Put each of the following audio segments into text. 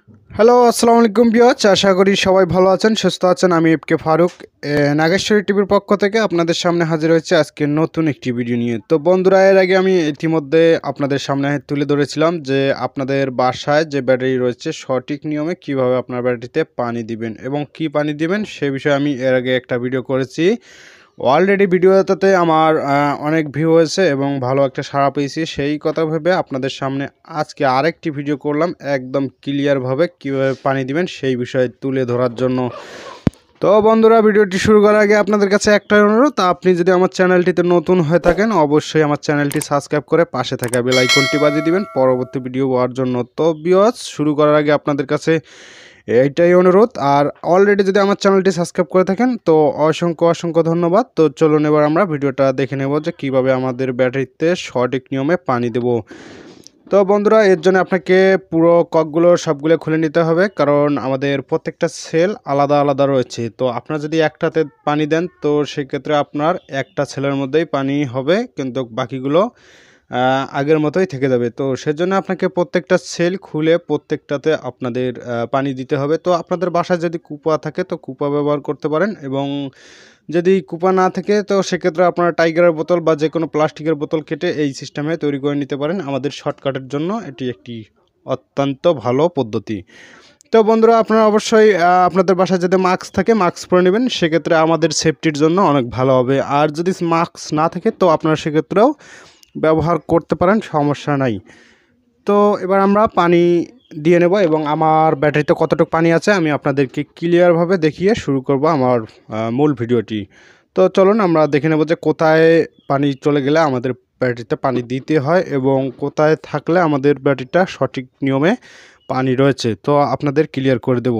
Hello, আসসালামু আলাইকুম viewers. আশা করি সবাই ভালো আছেন, সুস্থ আছেন। আমি এফকে ফারুক নাগেশ্বরী টিভির পক্ষ থেকে আপনাদের সামনে হাজির হয়েছে আজকে নতুন একটি ভিডিও নিয়ে। তো বন্ধুরা, এর আগে আমি ইতিমধ্যে আপনাদের সামনে তুলে ধরেছিলাম যে আপনাদের বাসায় যে ব্যাটারি রয়েছে সঠিক নিয়মে কিভাবে আপনার ব্যাটারিতে পানি দিবেন এবং কি পানি দিবেন সে বিষয়ে আমি এর আগে একটা ভিডিও করেছি। অলরেডি ভিডিওটাতে আমার অনেক ভিউ হয়েছে এবং ভালো একটা সাড়া পেয়েছি। সেই কথা ভেবে আপনাদের সামনে আজকে আরেকটি ভিডিও করলাম একদম ক্লিয়ারভাবে কীভাবে পানি দিবেন সেই বিষয়ে তুলে ধরার জন্য। তো বন্ধুরা, ভিডিওটি শুরু করার আগে আপনাদের কাছে একটাই অনুরোধ, আপনি যদি আমার চ্যানেলটিতে নতুন হয়ে থাকেন অবশ্যই আমার চ্যানেলটি সাবস্ক্রাইব করে পাশে থাকা বেল আইকনটি বাজিয়ে দিবেন পরবর্তী ভিডিও পাওয়ার জন্য। তো ভিউয়ার্স, শুরু করার আগে আপনাদের কাছে এইটাই অনুরোধ। আর অলরেডি যদি আমার চ্যানেলটি সাবস্ক্রাইব করে থাকেন তো অসংখ্য অসংখ্য ধন্যবাদ। তো চলুন এবার আমরা ভিডিওটা দেখে নেব যে কীভাবে আমাদের ব্যাটারিতে সঠিক নিয়মে পানি দেব। তো বন্ধুরা, এর জন্য আপনাকে পুরো ককগুলো সবগুলো খুলে নিতে হবে, কারণ আমাদের প্রত্যেকটা সেল আলাদা আলাদা রয়েছে। তো আপনারা যদি একটাতে পানি দেন তো সেক্ষেত্রে আপনার একটা সেলের মধ্যেই পানি হবে, কিন্তু বাকিগুলো আগের মতোই থেকে যাবে। তো সেজন্য আপনাকে প্রত্যেকটা সেল খুলে প্রত্যেকটাতে আপনাদের পানি দিতে হবে। তো আপনাদের বাসায় যদি কুপা থাকে তো কুপা ব্যবহার করতে পারেন, এবং যদি কুপা না থাকে তো সেক্ষেত্রে আপনারা টাইগারের বোতল বা যে কোনো প্লাস্টিকের বোতল কেটে এই সিস্টেমে তৈরি করে নিতে পারেন। আমাদের শর্টকাটের জন্য এটি একটি অত্যন্ত ভালো পদ্ধতি। তো বন্ধুরা, আপনারা অবশ্যই আপনাদের বাসায় যদি মাস্ক থাকে মাস্ক পরে নেবেন, সেক্ষেত্রে আমাদের সেফটির জন্য অনেক ভালো হবে। আর যদি মাস্ক না থাকে তো আপনারা সেক্ষেত্রেও ব্যবহার করতে পারেন, সমস্যা নাই। তো এবার আমরা পানি দিয়ে নেব এবং আমার ব্যাটারিতে কতটুকু পানি আছে আমি আপনাদেরকে ক্লিয়ারভাবে দেখিয়ে শুরু করব আমার মূল ভিডিওটি। তো চলুন আমরা দেখে নেব যে কোথায় পানি চলে গেলে আমাদের ব্যাটারিতে পানি দিতে হয় এবং কোথায় থাকলে আমাদের ব্যাটারিটা সঠিক নিয়মে পানি রয়েছে, তো আপনাদের ক্লিয়ার করে দেব।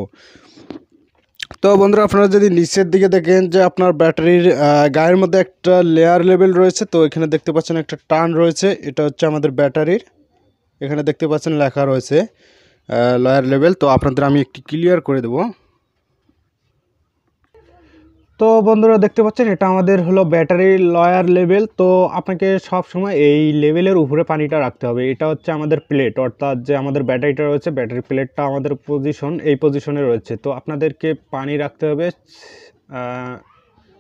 তো বন্ধুরা, আপনারা যদি নিচের দিকে দেখেন যে আপনার ব্যাটারির গায়ের মধ্যে একটা লেয়ার লেভেল রয়েছে, তো এখানে দেখতে পাচ্ছেন একটা টান রয়েছে, এটা হচ্ছে আমাদের ব্যাটারির। এখানে দেখতে পাচ্ছেন লেখা রয়েছে লয়ার লেভেল। তো আপনাদের আমি একটি ক্লিয়ার করে দেব। তো বন্ধুরা, দেখতে পাচ্ছেন এটা আমাদের হলো ব্যাটারির লয়ার লেভেল। তো আপনাকে সব সময় এই লেভেলের উপরে পানিটা রাখতে হবে। এটা হচ্ছে আমাদের প্লেট, অর্থাৎ যে আমাদের ব্যাটারিটা রয়েছে ব্যাটারি প্লেটটা আমাদের এই পজিশনে রয়েছে। তো আপনাদেরকে পানি রাখতে হবে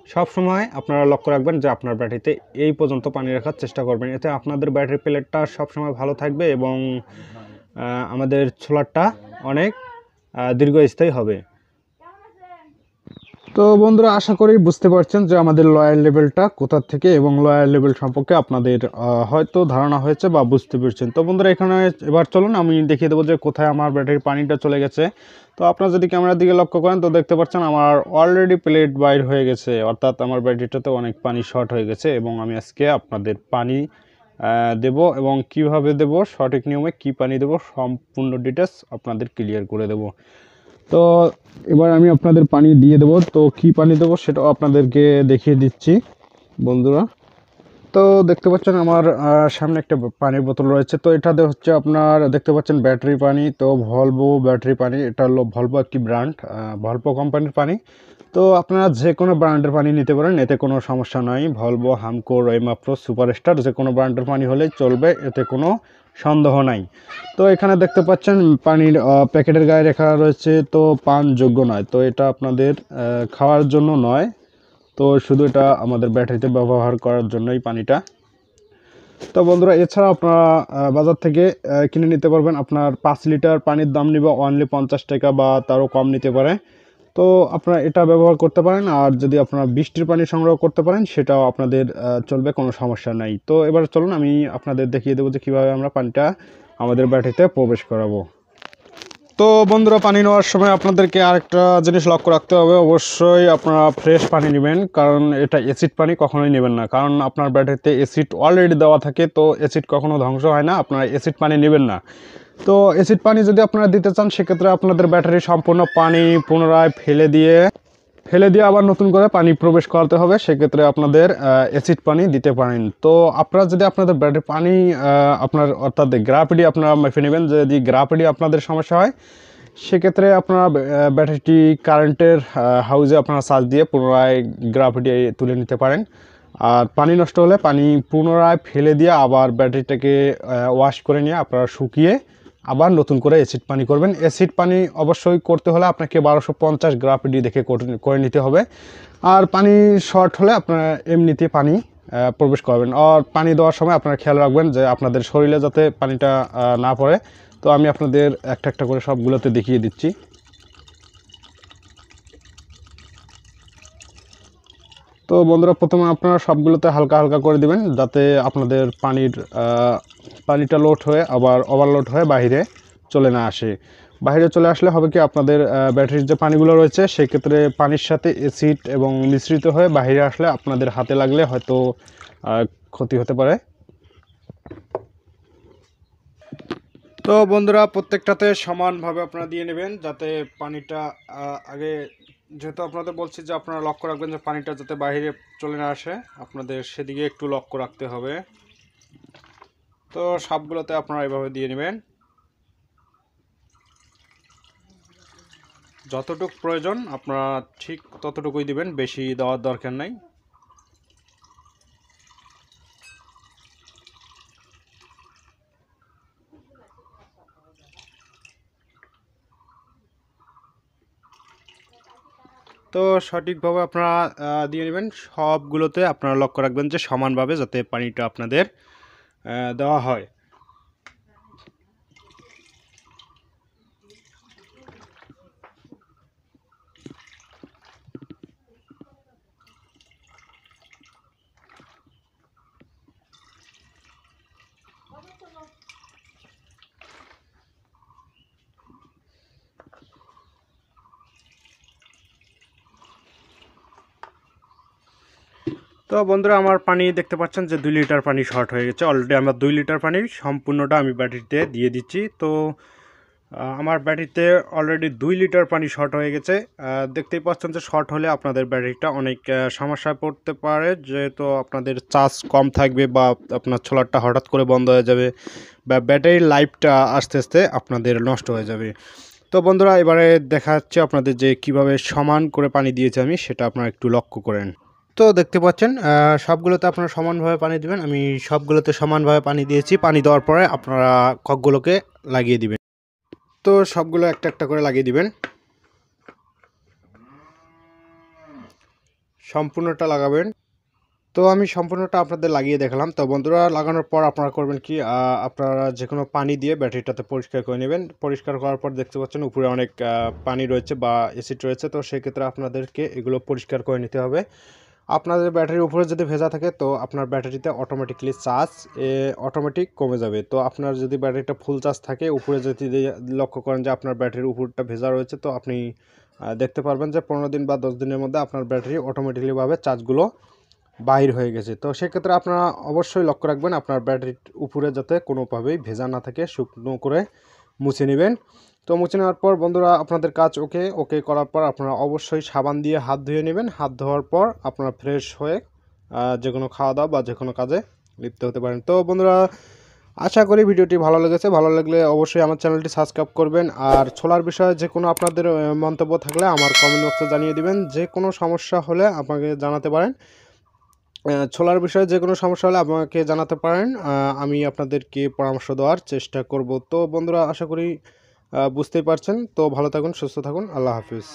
সব সময়। আপনারা লক্ষ্য রাখবেন যে আপনার ব্যাটারিতে এই পর্যন্ত পানি রাখার চেষ্টা করবেন, এতে আপনাদের ব্যাটারি প্লেটটা সবসময় ভালো থাকবে এবং আমাদের সোলারটা অনেক দীর্ঘস্থায়ী হবে। তো বন্ধুরা, আশা করি বুঝতে পারছেন যে আমাদের লয়ার লেভেলটা কোথা থেকে, এবং লয়ার লেভেল সম্পর্কে আপনাদের হয়তো ধারণা হয়েছে বা বুঝতে পেরেছেন। তো বন্ধুরা, এখানে এবার চলুন আমি দেখিয়ে দেবো যে কোথায় আমার ব্যাটারির পানিটা চলে গেছে। তো আপনারা যদি ক্যামেরার দিকে লক্ষ্য করেন তো দেখতে পাচ্ছেন আমার অলরেডি প্লেট বাইর হয়ে গেছে, অর্থাৎ আমার ব্যাটারিটাতে অনেক পানি শর্ট হয়ে গেছে। এবং আমি আজকে আপনাদের পানি দেব এবং কিভাবে দেব, সঠিক নিয়মে কি পানি দেব সম্পূর্ণ ডিটেলস আপনাদের ক্লিয়ার করে দেব। তো এবার আমি আপনাদের পানি দিয়ে দেবো। তো কি পানি দেবো সেটাও আপনাদেরকে দেখিয়ে দিচ্ছি বন্ধুরা। তো দেখতে পাচ্ছেন আমার সামনে একটা পানির বোতল রয়েছে। তো এটাতে হচ্ছে আপনার দেখতে পাচ্ছেন ব্যাটারি পানি, তো ভলভো ব্যাটারি পানি। এটা হলো ভলভো একটি ব্র্যান্ড, ভলভো কোম্পানির পানি। তো আপনারা যে কোনো ব্র্যান্ডের পানি নিতে পারেন, এতে কোনো সমস্যা নাই। ভলভো, হামকো, রয়মাপ্রো, সুপারস্টার যে কোনো ব্র্যান্ডের পানি হলেই চলবে, এতে কোনো সন্দেহ নাই। তো এখানে দেখতে পাচ্ছেন পানির প্যাকেটের গায়ে লেখা রয়েছে তো পানযোগ্য নয়। তো এটা আপনাদের খাওয়ার জন্য নয়, তো শুধু এটা আমাদের ব্যাটারিতে ব্যবহার করার জন্যই পানিটা। তো বন্ধুরা, এছাড়া আপনারা বাজার থেকে কিনে নিতে পারবেন। আপনার 5 লিটার পানির দাম নিবে অনলি 50 টাকা বা তারও কম নিতে পারে। তো আপনারা এটা ব্যবহার করতে পারেন। আর যদি আপনারা বৃষ্টির পানি সংগ্রহ করতে পারেন সেটাও আপনাদের চলবে, কোনো সমস্যা নাই। তো এবার চলুন আমি আপনাদের দেখিয়ে দেবো যে কীভাবে আমরা পানিটা আমাদের ব্যাটারিতে প্রবেশ করাবো। তো বন্ধুরা, পানি নেওয়ার সময় আপনাদেরকে আরেকটা জিনিস লক্ষ্য রাখতে হবে, অবশ্যই আপনারা ফ্রেশ পানি নেবেন, কারণ এটা অ্যাসিড পানি কখনোই নেবেন না। কারণ আপনার ব্যাটারিতে অ্যাসিড অলরেডি দেওয়া থাকে, তো অ্যাসিড কখনো ধ্বংস হয় না, আপনারা অ্যাসিড পানি নেবেন না। তো অ্যাসিড পানি যদি আপনারা দিতে চান সেক্ষেত্রে আপনাদের ব্যাটারি সম্পূর্ণ পানি পুনরায় ফেলে দিয়ে আবার নতুন করে পানি প্রবেশ করাতে হবে। সেক্ষেত্রে আপনাদের অ্যাসিড পানি দিতে পারেন। তো আপনারা যদি আপনাদের ব্যাটারি পানি আপনার অর্থাৎ গ্রাভিটি আপনারা মেপে নেবেন। যদি গ্রাভিটি আপনাদের সমস্যা হয় সেক্ষেত্রে আপনারা ব্যাটারিটি কারেন্টের হাউজে আপনারা চার্জ দিয়ে পুনরায় গ্রাভিটি তুলে নিতে পারেন। আর পানি নষ্ট হলে পানি পুনরায় ফেলে দিয়ে আবার ব্যাটারিটাকে ওয়াশ করে নিয়ে আপনারা শুকিয়ে আবার নতুন করে অ্যাসিড পানি করবেন। অ্যাসিড পানি অবশ্যই করতে হলে আপনাকে 1250 গ্রাভিটি দেখে করে নিতে হবে। আর পানি শর্ট হলে আপনারা এমনিতে পানি প্রবেশ করবেন। আর পানি দেওয়ার সময় আপনারা খেয়াল রাখবেন যে আপনাদের শরীরে যাতে পানিটা না পড়ে। তো আমি আপনাদের একটা একটা করে সবগুলোতে দেখিয়ে দিচ্ছি। তো বন্ধুরা, প্রথমে আপনারা সবগুলোতে হালকা হালকা করে দিবেন যাতে আপনাদের পানিটা লোড হয়ে আবার ওভারলোড হয়ে বাইরে চলে না আসে। বাইরে চলে আসলে হবে কি, আপনাদের ব্যাটারির যে পানিগুলো রয়েছে সেক্ষেত্রে পানির সাথে অ্যাসিড এবং মিশ্রিত হয়ে বাইরে আসলে আপনাদের হাতে লাগলে হয়তো ক্ষতি হতে পারে। তো বন্ধুরা, প্রত্যেকটাতে সমানভাবে আপনারা দিয়ে নেবেন যাতে পানিটা আগে, যেহেতু আপনাদের বলছি যে আপনারা লক্ষ্য রাখবেন যে পানিটা যাতে বাইরে চলে না আসে, আপনাদের সেদিকে একটু লক্ষ্য রাখতে হবে। তো সবগুলোতে আপনারা এভাবে দিয়ে নেবেন, যতটুকু প্রয়োজন আপনারা ঠিক ততটুকুই দিবেন, বেশি দেওয়ার দরকার নাই। তো সঠিকভাবে আপনারা দিয়ে নেবেন, সবগুলোতে আপনারা লক্ষ্য রাখবেন যে সমানভাবে যাতে পানিটা আপনাদের দেওয়া হয়। তো বন্ধুরা, আমার পানি দেখতে পাচ্ছেন যে 2 লিটার পানি শর্ট হয়ে গেছে। অলরেডি আমার 2 লিটার পানি সম্পূর্ণটা আমি ব্যাটারিতে দিয়ে দিচ্ছি। তো আমার ব্যাটারিতে অলরেডি 2 লিটার পানি শর্ট হয়ে গেছে। দেখতেই পাচ্ছেন যে শর্ট হলে আপনাদের ব্যাটারিটা অনেক সমস্যায় পড়তে পারে, যেহেতু আপনাদের চার্জ কম থাকবে বা আপনার সোলারটা হঠাৎ করে বন্ধ হয়ে যাবে বা ব্যাটারির লাইফটা আস্তে আস্তে আপনাদের নষ্ট হয়ে যাবে। তো বন্ধুরা, এবারে দেখা যাচ্ছে আপনাদের যে কিভাবে সমান করে পানি দিয়েছি আমি, সেটা আপনারা একটু লক্ষ্য করেন। তো দেখতে পাচ্ছেন সবগুলোতে আপনারা সমানভাবে পানি দিবেন। আমি সবগুলোতে সমানভাবে পানি দিয়েছি। পানি দেওয়ার পরে আপনারা ককগুলোকে লাগিয়ে দিবেন। তো সবগুলো একটা একটা করে লাগিয়ে দিবেন, সম্পূর্ণটা লাগাবেন। তো আমি সম্পূর্ণটা আপনাদের লাগিয়ে দেখালাম। তো বন্ধুরা, লাগানোর পর আপনারা করবেন কি, আপনারা যে কোনো পানি দিয়ে ব্যাটারিটাতে পরিষ্কার করে নেবেন। পরিষ্কার করার পর দেখতে পাচ্ছেন উপরে অনেক পানি রয়েছে বা অ্যাসিড রয়েছে। তো সেক্ষেত্রে আপনাদেরকে এগুলো পরিষ্কার করে নিতে হবে। আপনাদের ব্যাটারির উপরে যদি ভেজা থাকে তো আপনার ব্যাটারিতে অটোমেটিকলি চার্জ অটোমেটিক কমে যাবে। তো আপনার যদি ব্যাটারিটা ফুল চার্জ থাকে, উপরে যদি লক্ষ্য করেন যে আপনার ব্যাটারির উপরটা ভেজা রয়েছে, তো আপনি দেখতে পারবেন যে 15 দিন বা 10 দিনের মধ্যে আপনার ব্যাটারি অটোমেটিকলিভাবে চার্জগুলো বাহির হয়ে গেছে। তো সেক্ষেত্রে আপনারা অবশ্যই লক্ষ্য রাখবেন আপনার ব্যাটারির উপরে যাতে কোনোভাবেই ভেজা না থাকে, শুকনো করে মুছে নেবেন। তো মুছে নেওয়ার পর বন্ধুরা, আপনাদের কাজ ওকে করার পর আপনারা অবশ্যই সাবান দিয়ে হাত ধুয়ে নেবেন। হাত ধোয়ার পর আপনারা ফ্রেশ হয়ে যে কোনো খাওয়া দাওয়া বা যে কোনো কাজে লিপ্ত হতে পারেন। তো বন্ধুরা, আশা করি ভিডিওটি ভালো লেগেছে। ভালো লাগলে অবশ্যই আমার চ্যানেলটি সাবস্ক্রাইব করবেন। আর ছোলার বিষয়ে যে কোনো আপনাদের মন্তব্য থাকলে আমার কমেন্ট বক্সে জানিয়ে দিবেন। যে কোনো সমস্যা হলে আমাকে জানাতে পারেন। ছোলার বিষয়ে যে কোনো সমস্যা হলে আমাকে জানাতে পারেন, আমি আপনাদেরকে পরামর্শ দেওয়ার চেষ্টা করব। তো বন্ধুরা, আশা করি বুঝতেই পারছেন। তো ভালো থাকুন, সুস্থ থাকুন, আল্লাহ হাফিজ।